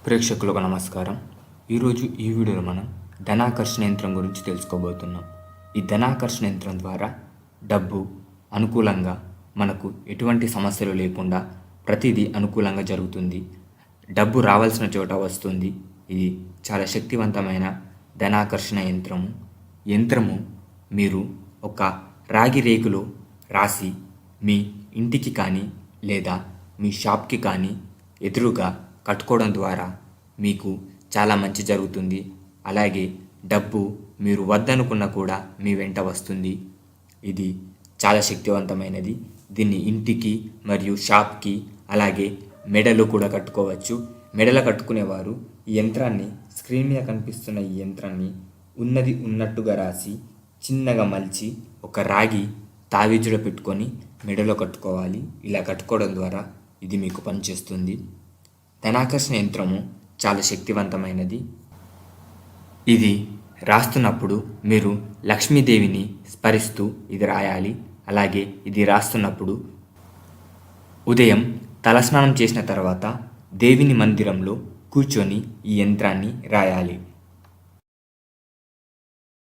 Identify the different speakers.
Speaker 1: ప్రేక్షకులకు నమస్కారం. ఈరోజు ఈ వీడియోలో మనం ధనాకర్షణ యంత్రం గురించి తెలుసుకోబోతున్నాం. ఈ ధనాకర్షణ యంత్రం ద్వారా డబ్బు అనుకూలంగా మనకు ఎటువంటి సమస్యలు లేకుండా ప్రతిదీ అనుకూలంగా జరుగుతుంది. డబ్బు రావాల్సిన చోట వస్తుంది. ఇది చాలా శక్తివంతమైన ధనాకర్షణ యంత్రము మీరు ఒక రాగి రేకులో రాసి మీ ఇంటికి కానీ లేదా మీ షాప్కి కానీ ఎదురుగా కట్టుకోవడం ద్వారా మీకు చాలా మంచి జరుగుతుంది. అలాగే డబ్బు మీరు వద్దనుకున్నా కూడా మీ వెంట వస్తుంది. ఇది చాలా శక్తివంతమైనది. దీన్ని ఇంటికి మరియు షాప్కి అలాగే మెడలో కూడా కట్టుకోవచ్చు. మెడలో కట్టుకునేవారు ఈ యంత్రాన్ని స్క్రీన్ మీద కనిపిస్తున్న ఈ యంత్రాన్ని ఉన్నది ఉన్నట్టుగా రాసి చిన్నగా మలిచి ఒక రాగి తావీజులో పెట్టుకొని మెడలో కట్టుకోవాలి. ఇలా కట్టుకోవడం ద్వారా ఇది మీకు పనిచేస్తుంది. ధనాకర్షణ యంత్రము చాలా శక్తివంతమైనది. ఇది రాస్తున్నప్పుడు మీరు లక్ష్మీదేవిని స్మరిస్తూ ఇది రాయాలి. అలాగే ఇది రాస్తున్నప్పుడు ఉదయం తలస్నానం చేసిన తర్వాత దేవుని మందిరంలో కూర్చొని ఈ యంత్రాన్ని రాయాలి.